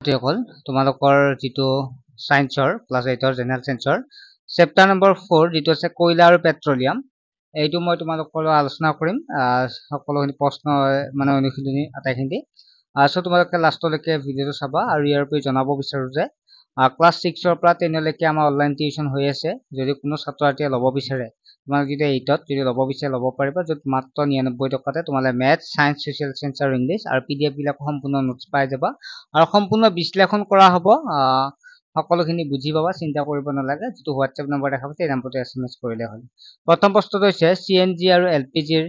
ছাত্ৰীসকল তোমালোকৰ যেটো সায়েন্সৰ ক্লাস 8ৰ জেনাৰেল সায়েন্সৰ চেপ্টাৰ নম্বৰ 4 যেটো আছে কয়লা আৰু পেট্ৰলিয়াম এইটো মই তোমালোকৰ আলোচনা কৰিম সকলোখিনি প্ৰশ্ন মানে অনুশীলনী আটাইখিনি সো তোমালোকে লাষ্টলৈকে ভিডিওটো চাবা আৰু ইয়াৰ পৰা জনাব বিচাৰো যে ক্লাস 6 ৰ পৰা 10 লৈকে আমাৰ অনলাইন টিউচন হৈ আছে যদি কোনো ছাত্ৰছাত্ৰীয়ে ল'ব বিচাৰে তোমাক যদি 8ত যদি ল'ব বিচাৰে ল'ব পাৰিবা যত মাত্ৰ 99 টকাতে তোমালে ম্যাথ সায়েন্স সোশ্যাল সায়েন্স আৰু ইংলিশ আৰু পিডিএফ বিলাক সম্পূৰ্ণ নোটস পাই যাবা আৰু সম্পূৰ্ণ বিশ্লেষণ কৰা হ'ব সকলোখিনি বুজি পাবা চিন্তা কৰিব নালাগে যেটো WhatsApp নম্বৰ দেখাব এই নম্বৰতে SMS কৰিলে হ'ল প্ৰথম প্ৰশ্নটো হৈছে CNG আৰু LPG ৰ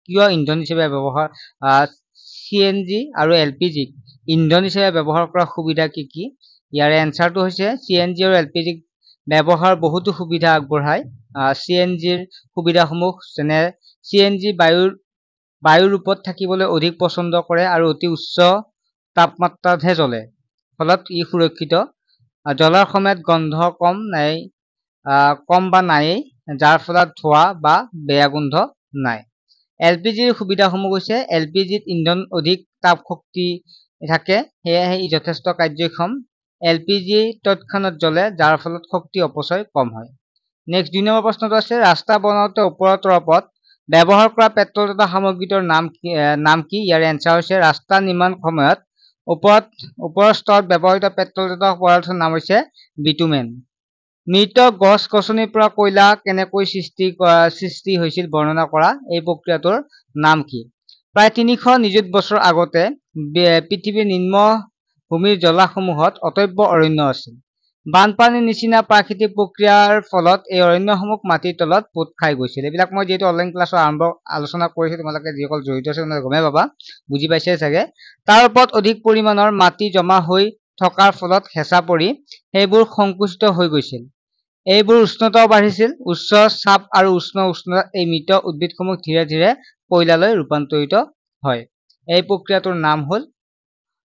কিয় ইন্ধন হিচাপে ব্যৱহাৰ CNG আৰু LPG ইন্ধন হিচাপে ব্যৱহাৰ কৰা সুবিধা কি কি ইয়াৰে এনসাৰটো হৈছে CNG আৰু LPG ব্যৱহাৰ বহুতো সুবিধা আগবঢ়ায় CNG ৰ সুবিধাসমূহ যেনে CNG বায়ুৰ ৰূপত থাকিবলৈ অধিক পছন্দ কৰে আৰু অতি উচ্চ তাপমাত্ৰাতহে জ্বলে ফলত ই সুৰক্ষিত জ্বলাৰ সময়ত গন্ধ কম বা নাই যাৰ ফলত ধোঁৱা বা বেয়া গোন্ধ নাই LPG ৰ সুবিধাসমূহ হৈছে LPG ত ইন্ধন অধিক তাপ শক্তি থাকে হেয়াহে ই যথেষ্ট কাৰ্যক্ষম LPG তৎক্ষণাত জ্বলে যাৰ ফলত শক্তি অপচয় কম হয় নেক্সট 2 নম্বৰ প্ৰশ্নটো আছে ৰাস্তা বনাওতে ওপৰৰ তৰপত ব্যৱহাৰ কৰা পেট্ৰল তথা সামগ্ৰীটোৰ নাম কি ইয়াৰ এনসাৰ হৈছে ৰাস্তা নিৰ্মাণ সময়ত ওপৰৰ স্তৰত ব্যৱহৃত পেট্ৰল তথা পদাৰ্থৰ নাম হৈছে বিটুমেন মৃত গছ-গছনিৰ পৰা কয়লা কেনেকৈ সৃষ্টি হৈছিল বৰ্ণনা কৰা এই প্ৰক্ৰিয়াটোৰ নাম কি প্ৰায় 300 নিযুত বছৰ আগতে পৃথিৱীৰ নিম্ন ভূমিৰ জলাসমূহত অতব্য অৰণ্য আছিল বানপানীৰ নিচিনা প্ৰাকৃতিক প্ৰক্ৰিয়াৰ ফলত এই অৰণ্যসমূহ মাটিৰ তলত পোত খাই গৈছিল এইবিলাক মই যেটো অনলাইন ক্লাছৰ আলোচনা কৰিছো তোমালোকে যিসকল জড়িত আছে তোমালোকে গমে পাবা বুজি পাইছে চাগে তাৰ ওপৰত অধিক পৰিমাণৰ মাটি জমা হৈ থকাৰ ফলত হেঁচা পৰি সেইবোৰ সংকুচিত হৈ গৈছিল এইবোৰ উষ্ণতাও বাঢ়িছিল উচ্চ চাপ আৰু উষ্ণতা এই মৃত উদ্ভিদসমূহ ধীৰে ধীৰে কয়লালৈ ৰূপান্তৰিত হয় এই প্ৰক্ৰিয়াটোৰ নাম হ'ল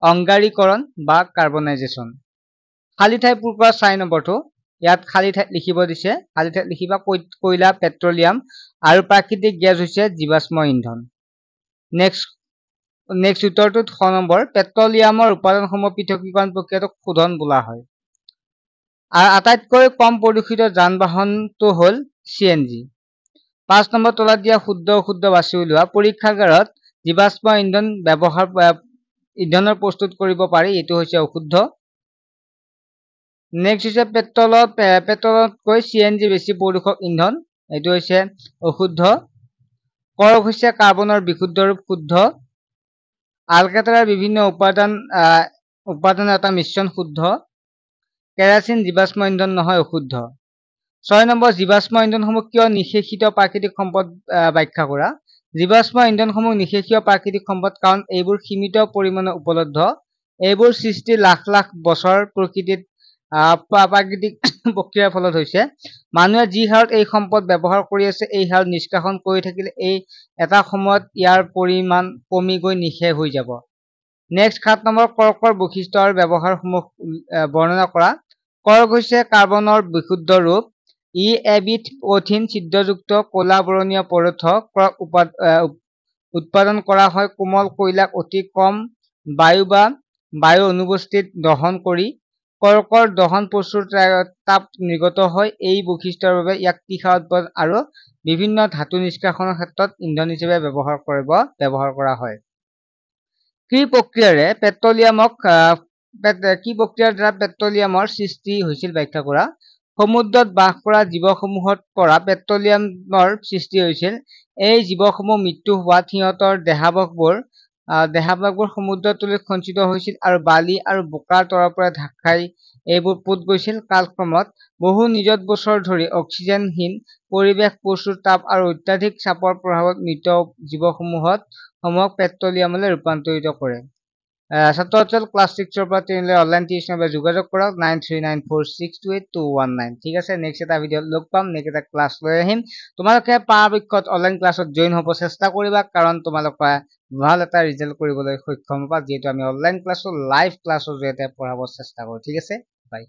অংগাৰীকৰণ বা কাৰ্বনাইজেচন খালি ঠাই পূৰ কৰা 4 নম্বৰটো ইয়াত খালি ঠাই লিখিব দিছে খালি ঠাই লিখিবা কয়লা পেট্ৰলিয়াম আৰু প্ৰাকৃতিক গেছ হৈছে জীৱাশ্ম ইন্ধন নেক্সট উত্তৰটো 6 নম্বৰ পেট্ৰলিয়ামৰ উপাদানসমূহ পৃথকীকৰণ প্ৰক্ৰিয়াটোক শোধন বোলা হয় আৰু আটাইতকৈ কম প্ৰদূষিত যান-বাহনটো হ'ল CNG 5 নম্বৰ তলত দিয়া শুদ্ধ অশুদ্ধ বাছি উলিওৱা পৰীক্ষাগাৰত জীৱাশ্ম ইন্ধনৰ প্ৰস্তুত কৰিব পাৰি এটো হৈছে অশুদ্ধ নেক্সট হৈছে পেট্ৰলতকৈ CNG বেছি প্ৰদূষক ইন্ধন এটো হৈছে অশুদ্ধ কৰক হৈছে কাৰ্বনৰ বিশুদ্ধ ৰূপ শুদ্ধ আলকাতৰাৰ বিভিন্ন উপাদান এটা মিশ্ৰণ শুদ্ধ কেৰাচিন জীৱাশ্ম ইন্ধন নহয় অশুদ্ধ 6 নম্বৰ জীৱাশ্ম ইন্ধনসমূহ কিয় নিষেধিত প্ৰাকৃতিক সম্পদ ব্যাখ্যা কৰা জীৱাশ্ম ইন্ধনসমূহ নিষেধিত প্ৰাকৃতিক সম্পদ কাৰণ এইবোৰ সীমিত পৰিমাণে উপলব্ধ এইবোৰ সৃষ্টি লাখ লাখ বছৰ প্ৰকৃতিত প্ৰাকৃতিক প্ৰক্ৰিয়াৰ ফলত হৈছে মানুহে যি হাৰত এই সম্পদ ব্যৱহাৰ কৰি আছে এই হাৰত নিষ্কাশন কৰি থাকিলে এই এটা সময়ত ইয়াৰ পৰিমাণ কমি গৈ নিখে হৈ যাব নেক্সট 7 নম্বৰ কৰকৰ বৈশিষ্ট্য আৰু ব্যৱহাৰসমূহ বৰ্ণনা কৰা কৰক হৈছে কাৰ্বনৰ বিশুদ্ধ ৰূপ ই এবিধ কঠিন ছিদ্ৰযুক্ত কলা বৰণীয় পদাৰ্থ উৎপাদন কৰা হয় কোমল কয়লাক অতি কম বায়ু অনুপস্থিত দহন কৰি কৰকৰ দহন প্ৰচুৰ তাপ নিৰ্গত হয় এই বৈশিষ্ট্যৰ বাবে ইয়াক তীখা উৎপাদন আৰু বিভিন্ন ধাতু নিষ্কাশনৰ ক্ষেত্ৰত ইন্ধন হিচাপে ব্যৱহাৰ কৰা হয় কি প্ৰক্ৰিয়াৰ দ্বাৰা পেট্ৰলিয়ামৰ সৃষ্টি হৈছিল ব্যাখ্যা কৰা সমুদ্ৰত বাস কৰা জীৱসমূহৰ পৰা পেট্ৰলিয়ামৰ সৃষ্টি হৈছিল এই জীৱসমূহ মৃত্যু হোৱাত সিহঁতৰ দেহাৱয়ৱবোৰ সমুদ্ৰৰ তলিত সঞ্চিত হৈছিল আৰু বালি আৰু বোকাৰ তলৰ পৰা ঢাক খাই এইবোৰ পোত গৈছিল কালক্ৰমত বহু নিযুত বছৰ ধৰি অক্সিজেনহীন পৰিৱেশ প্ৰচুৰ তাপ আৰু অত্যাধিক চাপৰ প্ৰভাৱত মৃত জীৱসমূহক পেট্ৰলিয়ামলৈ ৰূপান্তৰিত কৰে ছাত্ৰ-ছাত্ৰীসকল ক্লাস 6 ৰ পৰা 10 লৈ অনলাইন টিউচনৰ যোগাযোগ কৰক 9394628219 ঠিক আছে নেক্সট এটা ভিডিঅত লগ পাম নেক্সট এটা ক্লাস লৈ আহিম তোমালোকে পৰাপক্ষত অনলাইন ক্লাছত জয়েন হ'ব চেষ্টা কৰিবা কাৰণ তোমালোকে ভাল এটা ৰিজাল্ট কৰিবলৈ সক্ষম হ'বা যেহেতু আমি অনলাইন ক্লাছৰ লাইভ ক্লাছৰ জৰিয়তে পঢ়াব চেষ্টা কৰো ঠিক আছে বাই